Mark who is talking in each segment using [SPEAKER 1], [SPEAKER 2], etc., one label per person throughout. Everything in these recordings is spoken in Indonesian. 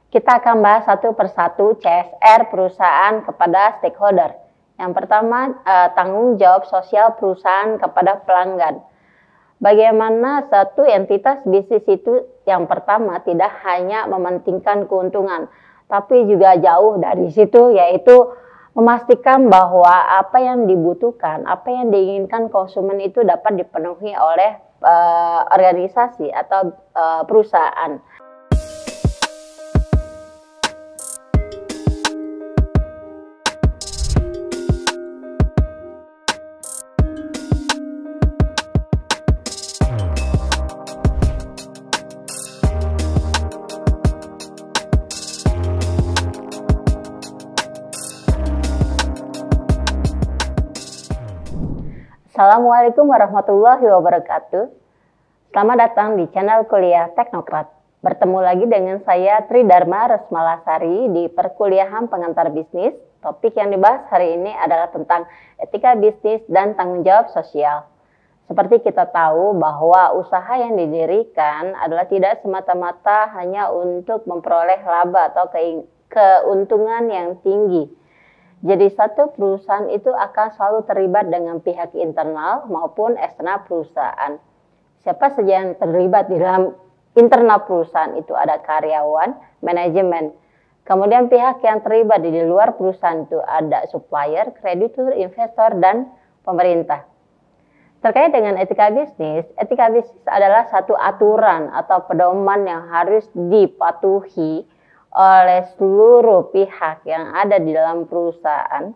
[SPEAKER 1] Kita akan bahas satu persatu CSR perusahaan kepada stakeholder. Yang pertama, tanggung jawab sosial perusahaan kepada pelanggan. Bagaimana satu entitas bisnis itu yang pertama tidak hanya mementingkan keuntungan, tapi juga jauh dari situ, yaitu memastikan bahwa apa yang dibutuhkan, apa yang diinginkan konsumen itu dapat dipenuhi oleh organisasi atau perusahaan. Assalamualaikum warahmatullahi wabarakatuh. Selamat datang di channel Kuliah Teknokrat. Bertemu lagi dengan saya Tri Dharma Resmalasari di Perkuliahan Pengantar Bisnis. Topik yang dibahas hari ini adalah tentang etika bisnis dan tanggung jawab sosial. Seperti kita tahu bahwa usaha yang didirikan adalah tidak semata-mata hanya untuk memperoleh laba atau keuntungan yang tinggi. Jadi satu perusahaan itu akan selalu terlibat dengan pihak internal maupun eksternal perusahaan. Siapa saja yang terlibat di dalam internal perusahaan itu ada karyawan, manajemen. Kemudian pihak yang terlibat di luar perusahaan itu ada supplier, kreditur, investor, dan pemerintah. Terkait dengan etika bisnis adalah satu aturan atau pedoman yang harus dipatuhi oleh seluruh pihak yang ada di dalam perusahaan.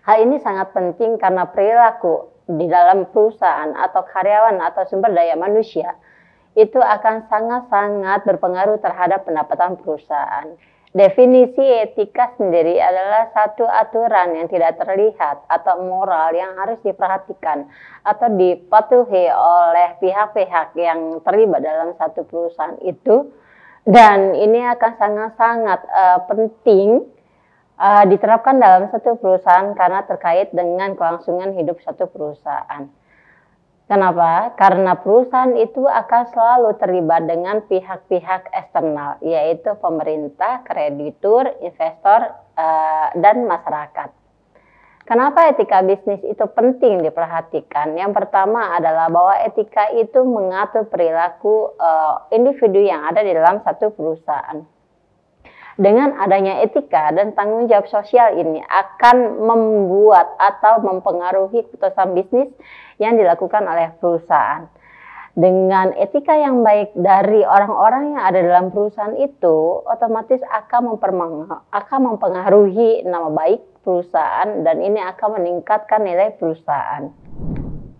[SPEAKER 1] Hal ini sangat penting karena perilaku di dalam perusahaan atau karyawan atau sumber daya manusia itu akan sangat-sangat berpengaruh terhadap pendapatan perusahaan. Definisi etika sendiri adalah satu aturan yang tidak terlihat atau moral yang harus diperhatikan atau dipatuhi oleh pihak-pihak yang terlibat dalam satu perusahaan itu. Dan ini akan sangat-sangat penting diterapkan dalam satu perusahaan karena terkait dengan kelangsungan hidup satu perusahaan. Kenapa? Karena perusahaan itu akan selalu terlibat dengan pihak-pihak eksternal, yaitu pemerintah, kreditur, investor, dan masyarakat. Kenapa etika bisnis itu penting diperhatikan? Yang pertama adalah bahwa etika itu mengatur perilaku individu yang ada di dalam satu perusahaan. Dengan adanya etika dan tanggung jawab sosial ini akan membuat atau mempengaruhi keputusan bisnis yang dilakukan oleh perusahaan. Dengan etika yang baik dari orang-orang yang ada dalam perusahaan itu, otomatis akan mempengaruhi nama baik perusahaan dan ini akan meningkatkan nilai perusahaan.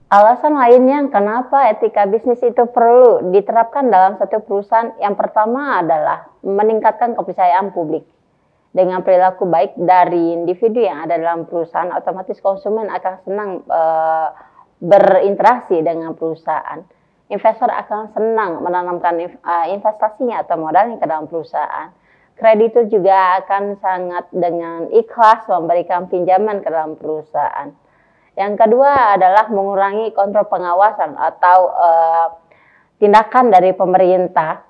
[SPEAKER 1] Alasan lainnya kenapa etika bisnis itu perlu diterapkan dalam satu perusahaan, yang pertama adalah meningkatkan kepercayaan publik. Dengan perilaku baik dari individu yang ada dalam perusahaan, otomatis konsumen akan senang berinteraksi dengan perusahaan. Investor akan senang menanamkan investasinya atau modalnya ke dalam perusahaan. Kreditur juga akan sangat dengan ikhlas memberikan pinjaman ke dalam perusahaan. Yang kedua adalah mengurangi kontrol pengawasan atau tindakan dari pemerintah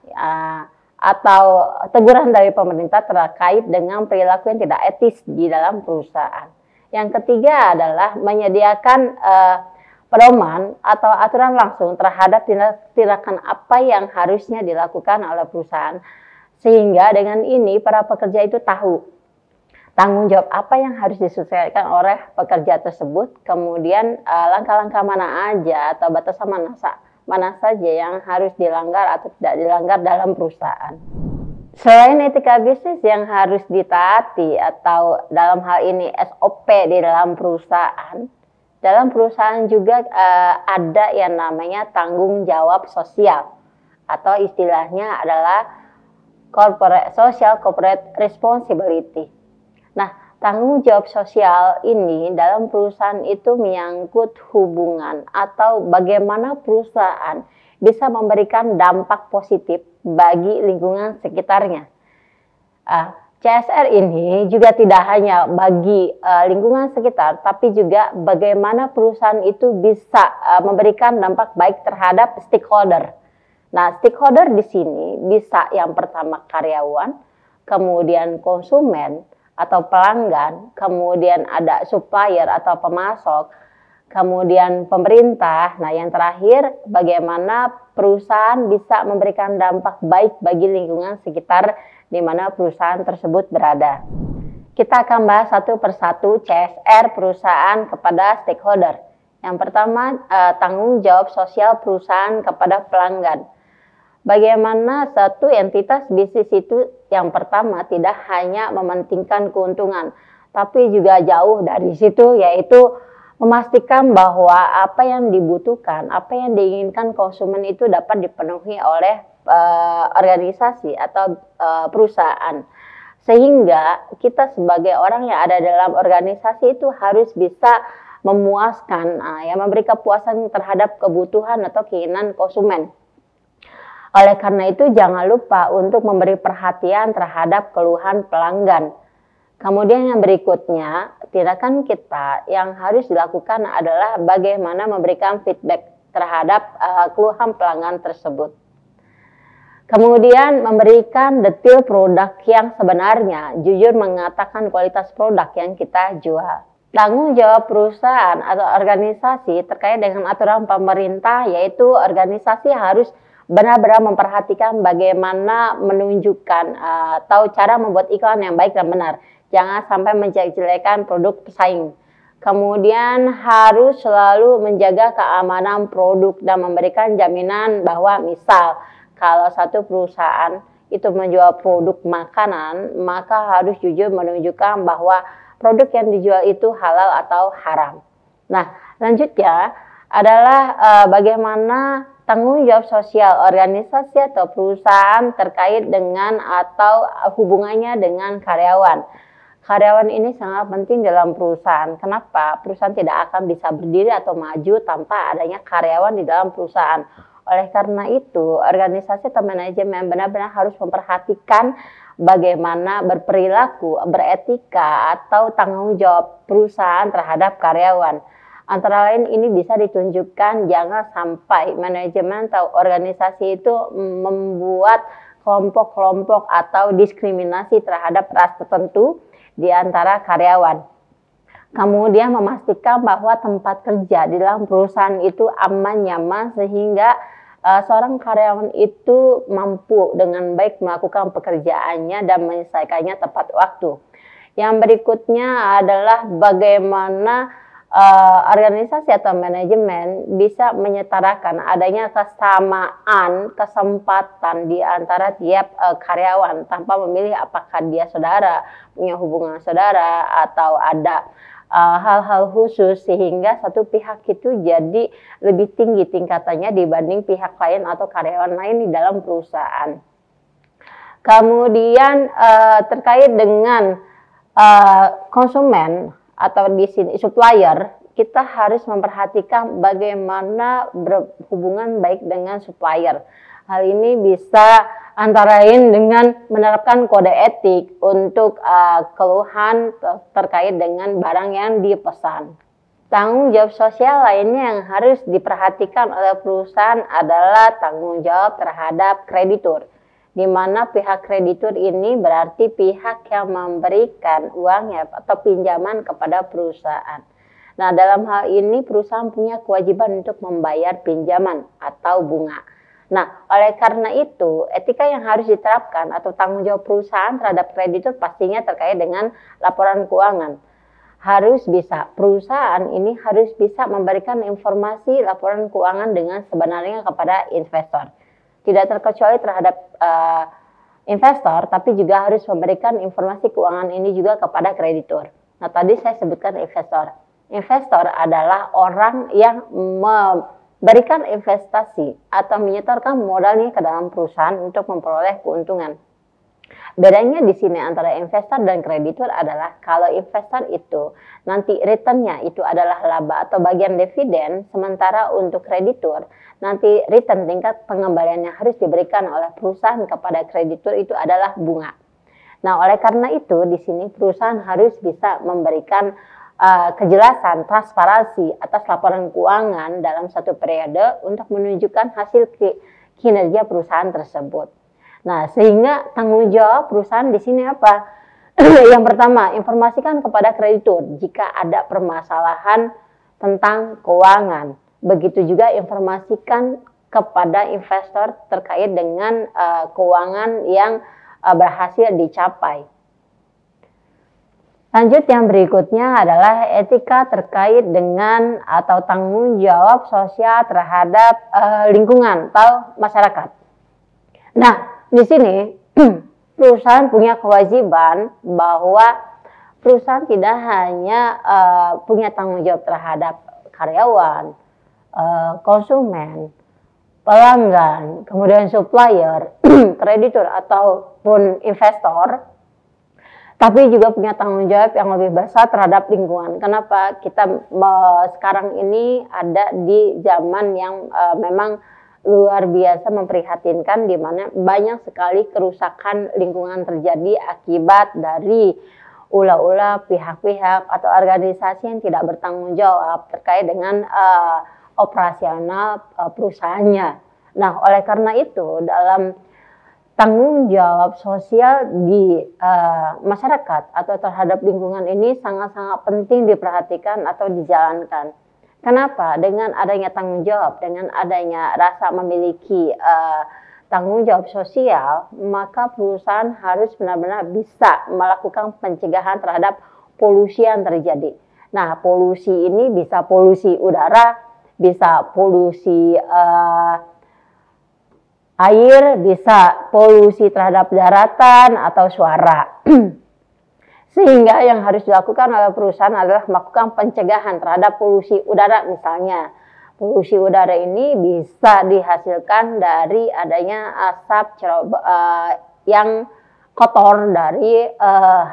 [SPEAKER 1] atau teguran dari pemerintah terkait dengan perilaku yang tidak etis di dalam perusahaan. Yang ketiga adalah menyediakan pedoman atau aturan langsung terhadap tindakan apa yang harusnya dilakukan oleh perusahaan. Sehingga dengan ini para pekerja itu tahu tanggung jawab apa yang harus diselesaikan oleh pekerja tersebut, kemudian langkah-langkah mana aja atau batasan mana saja yang harus dilanggar atau tidak dilanggar dalam perusahaan. Selain etika bisnis yang harus ditaati atau dalam hal ini SOP di dalam perusahaan juga ada yang namanya tanggung jawab sosial atau istilahnya adalah Social Corporate Responsibility. Nah, tanggung jawab sosial ini dalam perusahaan itu menyangkut hubungan atau bagaimana perusahaan bisa memberikan dampak positif bagi lingkungan sekitarnya. CSR ini juga tidak hanya bagi lingkungan sekitar, tapi juga bagaimana perusahaan itu bisa memberikan dampak baik terhadap stakeholder. Nah, stakeholder di sini bisa yang pertama karyawan, kemudian konsumen atau pelanggan, kemudian ada supplier atau pemasok, kemudian pemerintah. Nah, yang terakhir, bagaimana perusahaan bisa memberikan dampak baik bagi lingkungan sekitar di mana perusahaan tersebut berada. Kita akan bahas satu persatu CSR perusahaan kepada stakeholder. Yang pertama, tanggung jawab sosial perusahaan kepada pelanggan. Bagaimana satu entitas bisnis itu yang pertama tidak hanya mementingkan keuntungan, tapi juga jauh dari situ, yaitu memastikan bahwa apa yang dibutuhkan, apa yang diinginkan konsumen itu dapat dipenuhi oleh organisasi atau perusahaan. Sehingga kita sebagai orang yang ada dalam organisasi itu harus bisa memuaskan, memberi kepuasan terhadap kebutuhan atau keinginan konsumen. Oleh karena itu, jangan lupa untuk memberi perhatian terhadap keluhan pelanggan. Kemudian yang berikutnya, tindakan kita yang harus dilakukan adalah bagaimana memberikan feedback terhadap keluhan pelanggan tersebut. Kemudian memberikan detail produk yang sebenarnya, jujur mengatakan kualitas produk yang kita jual. Tanggung jawab perusahaan atau organisasi terkait dengan aturan pemerintah, yaitu organisasi harus benar-benar memperhatikan bagaimana menunjukkan atau cara membuat iklan yang baik dan benar. Jangan sampai menjelek-jelekan produk pesaing. Kemudian harus selalu menjaga keamanan produk dan memberikan jaminan bahwa misal kalau satu perusahaan itu menjual produk makanan, maka harus jujur menunjukkan bahwa produk yang dijual itu halal atau haram. Nah, selanjutnya adalah bagaimana tanggung jawab sosial organisasi atau perusahaan terkait dengan atau hubungannya dengan karyawan. Karyawan ini sangat penting dalam perusahaan. Kenapa? Perusahaan tidak akan bisa berdiri atau maju tanpa adanya karyawan di dalam perusahaan. Oleh karena itu, organisasi atau manajemen benar-benar harus memperhatikan bagaimana berperilaku, beretika, atau tanggung jawab perusahaan terhadap karyawan. Antara lain ini bisa ditunjukkan jangan sampai manajemen atau organisasi itu membuat kelompok-kelompok atau diskriminasi terhadap ras tertentu di antara karyawan. Kemudian memastikan bahwa tempat kerja di dalam perusahaan itu aman, nyaman, sehingga seorang karyawan itu mampu dengan baik melakukan pekerjaannya dan menyelesaikannya tepat waktu. Yang berikutnya adalah bagaimana organisasi atau manajemen bisa menyetarakan adanya kesamaan kesempatan di antara tiap karyawan tanpa memilih apakah dia saudara, punya hubungan saudara, atau ada hal-hal khusus sehingga satu pihak itu jadi lebih tinggi tingkatannya dibanding pihak lain atau karyawan lain di dalam perusahaan. Kemudian terkait dengan konsumen atau di sini supplier, kita harus memperhatikan bagaimana berhubungan baik dengan supplier. Hal ini bisa antara lain dengan menerapkan kode etik untuk keluhan terkait dengan barang yang dipesan. Tanggung jawab sosial lainnya yang harus diperhatikan oleh perusahaan adalah tanggung jawab terhadap kreditur, di mana pihak kreditur ini berarti pihak yang memberikan uangnya atau pinjaman kepada perusahaan. Nah, dalam hal ini perusahaan punya kewajiban untuk membayar pinjaman atau bunga. Nah, oleh karena itu, etika yang harus diterapkan atau tanggung jawab perusahaan terhadap kreditur pastinya terkait dengan laporan keuangan. Perusahaan ini harus bisa memberikan informasi laporan keuangan dengan sebenarnya kepada investor. Tidak terkecuali terhadap investor, tapi juga harus memberikan informasi keuangan ini juga kepada kreditur. Nah, tadi saya sebutkan investor. Investor adalah orang yang memberikan investasi atau menyetorkan modalnya ke dalam perusahaan untuk memperoleh keuntungan. Bedanya di sini antara investor dan kreditur adalah kalau investor itu nanti returnnya itu adalah laba atau bagian dividen, sementara untuk kreditur nanti return tingkat pengembalian yang harus diberikan oleh perusahaan kepada kreditur itu adalah bunga. Nah, oleh karena itu di sini perusahaan harus bisa memberikan kejelasan, transparansi atas laporan keuangan dalam satu periode untuk menunjukkan hasil kinerja perusahaan tersebut. Nah, sehingga tanggung jawab perusahaan di sini apa? Yang pertama, informasikan kepada kreditur jika ada permasalahan tentang keuangan. Begitu juga informasikan kepada investor terkait dengan keuangan yang berhasil dicapai. Lanjut, yang berikutnya adalah etika terkait dengan atau tanggung jawab sosial terhadap lingkungan atau masyarakat. Nah, di sini perusahaan punya kewajiban bahwa perusahaan tidak hanya punya tanggung jawab terhadap karyawan, konsumen, pelanggan, kemudian supplier, kreditur ataupun investor, tapi juga punya tanggung jawab yang lebih besar terhadap lingkungan. Kenapa? Kita sekarang ini ada di zaman yang memang luar biasa memprihatinkan, di mana banyak sekali kerusakan lingkungan terjadi akibat dari ulah-ulah pihak-pihak atau organisasi yang tidak bertanggung jawab terkait dengan operasional perusahaannya. Nah, oleh karena itu dalam tanggung jawab sosial di masyarakat atau terhadap lingkungan ini sangat-sangat penting diperhatikan atau dijalankan. Kenapa? Dengan adanya tanggung jawab, dengan adanya rasa memiliki tanggung jawab sosial, maka perusahaan harus benar-benar bisa melakukan pencegahan terhadap polusi yang terjadi. Nah, polusi ini bisa polusi udara, bisa polusi air, bisa polusi terhadap daratan atau suara. Sehingga yang harus dilakukan oleh perusahaan adalah melakukan pencegahan terhadap polusi udara misalnya. Polusi udara ini bisa dihasilkan dari adanya asap yang kotor dari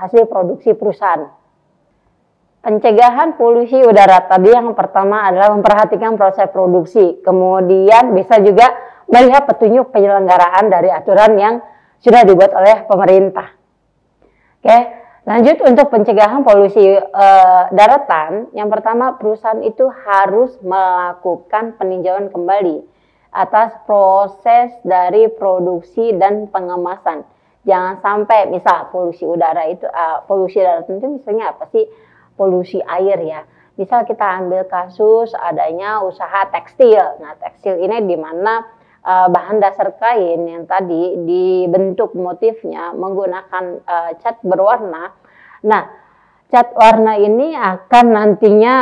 [SPEAKER 1] hasil produksi perusahaan. Pencegahan polusi udara tadi yang pertama adalah memperhatikan proses produksi. Kemudian bisa juga melihat petunjuk penyelenggaraan dari aturan yang sudah dibuat oleh pemerintah. Oke, lanjut untuk pencegahan polusi daratan. Yang pertama, perusahaan itu harus melakukan peninjauan kembali atas proses dari produksi dan pengemasan. Jangan sampai misal polusi udara itu, polusi daratan itu misalnya apa sih? Polusi air ya. Misal kita ambil kasus adanya usaha tekstil. Nah, tekstil ini di mana bahan dasar kain yang tadi dibentuk motifnya menggunakan cat berwarna. Nah, cat warna ini akan nantinya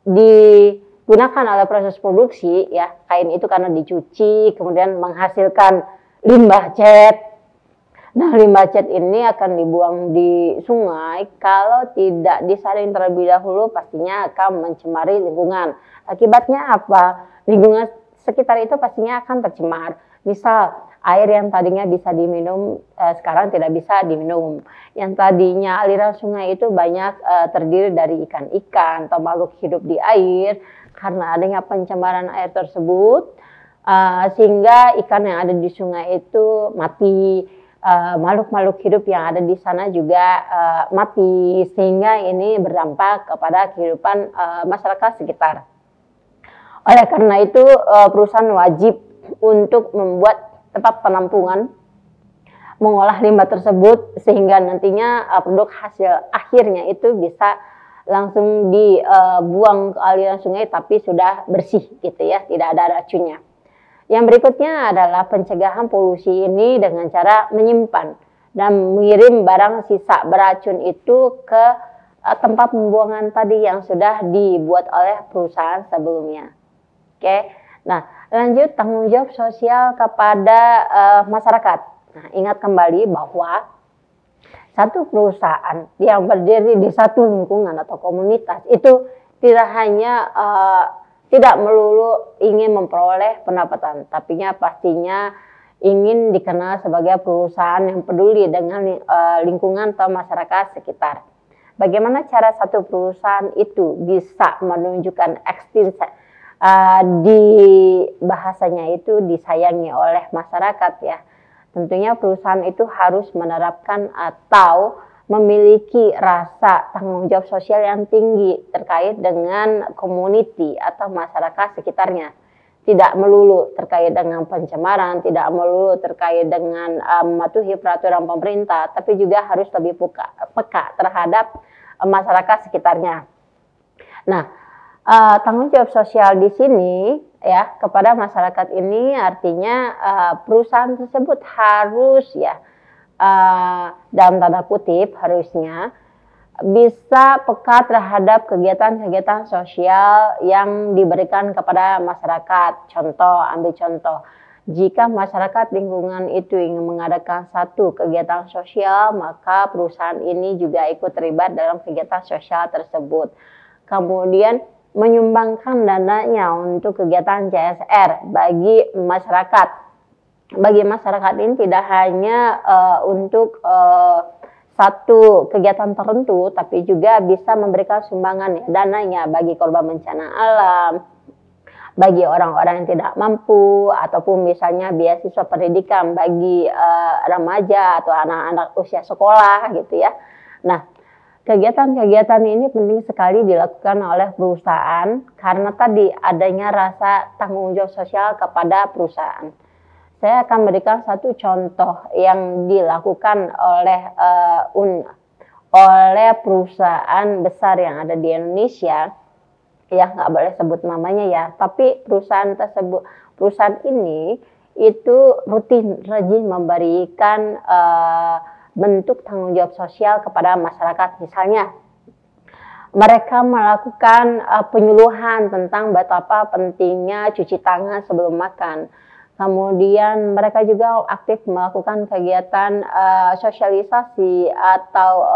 [SPEAKER 1] digunakan oleh proses produksi ya. Kain itu karena dicuci kemudian menghasilkan limbah cat. Nah, limbah cat ini akan dibuang di sungai. Kalau tidak disaring terlebih dahulu pastinya akan mencemari lingkungan. Akibatnya apa? Lingkungan sekitar itu pastinya akan tercemar. Misal air yang tadinya bisa diminum sekarang tidak bisa diminum. Yang tadinya aliran sungai itu banyak terdiri dari ikan-ikan atau makhluk hidup di air, karena adanya pencemaran air tersebut sehingga ikan yang ada di sungai itu mati. Makhluk-makhluk hidup yang ada di sana juga mati, sehingga ini berdampak kepada kehidupan masyarakat sekitar. Oleh karena itu perusahaan wajib untuk membuat tempat penampungan, mengolah limbah tersebut sehingga nantinya produk hasil akhirnya itu bisa langsung dibuang ke aliran sungai tapi sudah bersih gitu ya, tidak ada racunnya. Yang berikutnya adalah pencegahan polusi ini dengan cara menyimpan dan mengirim barang sisa beracun itu ke tempat pembuangan tadi yang sudah dibuat oleh perusahaan sebelumnya. Oke, nah lanjut tanggung jawab sosial kepada masyarakat. Nah, ingat kembali bahwa satu perusahaan yang berdiri di satu lingkungan atau komunitas itu tidak hanya tidak melulu ingin memperoleh pendapatan, tapinya pastinya ingin dikenal sebagai perusahaan yang peduli dengan lingkungan atau masyarakat sekitar. Bagaimana cara satu perusahaan itu bisa menunjukkan eksistensi di bahasanya itu disayangi oleh masyarakat ya. Tentunya perusahaan itu harus menerapkan atau memiliki rasa tanggung jawab sosial yang tinggi terkait dengan community atau masyarakat sekitarnya. tidak melulu terkait dengan pencemaran, tidak melulu terkait dengan mematuhi peraturan pemerintah, tapi juga harus lebih peka terhadap masyarakat sekitarnya. Nah, tanggung jawab sosial di sini ya kepada masyarakat ini artinya perusahaan tersebut harus ya dalam tanda kutip harusnya bisa peka terhadap kegiatan-kegiatan sosial yang diberikan kepada masyarakat. Ambil contoh, jika masyarakat lingkungan itu ingin mengadakan satu kegiatan sosial, maka perusahaan ini juga ikut terlibat dalam kegiatan sosial tersebut. Kemudian menyumbangkan dananya untuk kegiatan CSR bagi masyarakat. Bagi masyarakat ini tidak hanya untuk satu kegiatan tertentu, tapi juga bisa memberikan sumbangan dananya bagi korban bencana alam, bagi orang-orang yang tidak mampu, ataupun misalnya beasiswa pendidikan bagi remaja atau anak-anak usia sekolah gitu ya. Nah, kegiatan-kegiatan ini penting sekali dilakukan oleh perusahaan karena tadi adanya rasa tanggung jawab sosial kepada perusahaan. Saya akan berikan satu contoh yang dilakukan oleh perusahaan besar yang ada di Indonesia, ya nggak boleh sebut namanya ya, tapi perusahaan ini itu rajin memberikan bentuk tanggung jawab sosial kepada masyarakat. Misalnya, mereka melakukan penyuluhan tentang betapa pentingnya cuci tangan sebelum makan. Kemudian mereka juga aktif melakukan kegiatan sosialisasi atau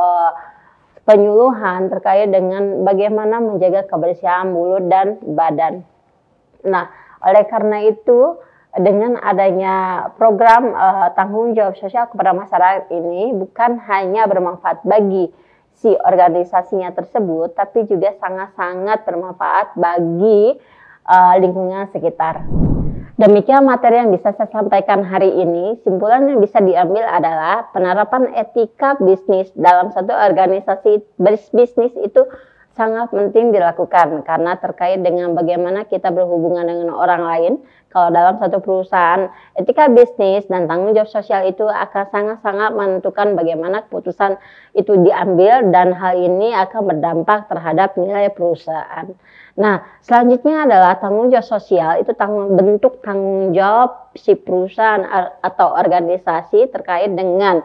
[SPEAKER 1] penyuluhan terkait dengan bagaimana menjaga kebersihan mulut dan badan. Nah, oleh karena itu dengan adanya program tanggung jawab sosial kepada masyarakat ini bukan hanya bermanfaat bagi si organisasinya tersebut, tapi juga sangat-sangat bermanfaat bagi lingkungan sekitar. Demikian materi yang bisa saya sampaikan hari ini. Simpulan yang bisa diambil adalah penerapan etika bisnis dalam satu organisasi bisnis itu sangat penting dilakukan karena terkait dengan bagaimana kita berhubungan dengan orang lain. Kalau dalam satu perusahaan, etika bisnis dan tanggung jawab sosial itu akan sangat-sangat menentukan bagaimana keputusan itu diambil dan hal ini akan berdampak terhadap nilai perusahaan. Nah, selanjutnya adalah tanggung jawab sosial, itu bentuk tanggung jawab si perusahaan atau organisasi terkait dengan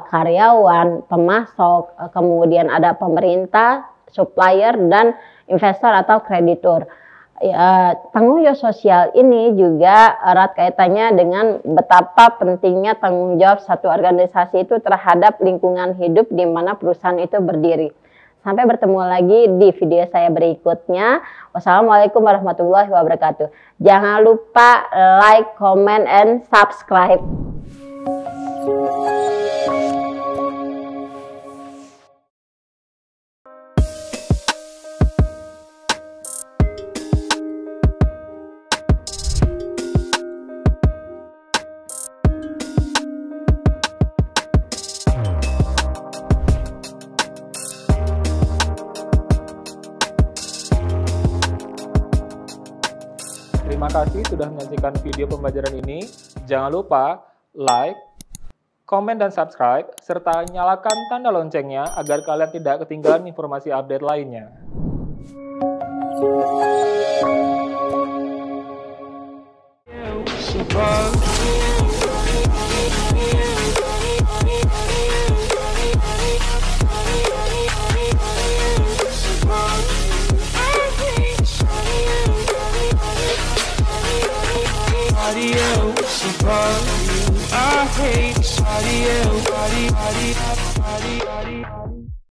[SPEAKER 1] karyawan, pemasok, kemudian ada pemerintah, supplier, dan investor atau kreditur. Tanggung jawab sosial ini juga erat kaitannya dengan betapa pentingnya tanggung jawab satu organisasi itu terhadap lingkungan hidup di mana perusahaan itu berdiri. Sampai bertemu lagi di video saya berikutnya. Wassalamualaikum warahmatullahi wabarakatuh. Jangan lupa like, comment, and subscribe.
[SPEAKER 2] Terima kasih sudah menyaksikan video pembelajaran ini. Jangan lupa like, komen, dan subscribe, serta nyalakan tanda loncengnya agar kalian tidak ketinggalan informasi update lainnya. I hate body.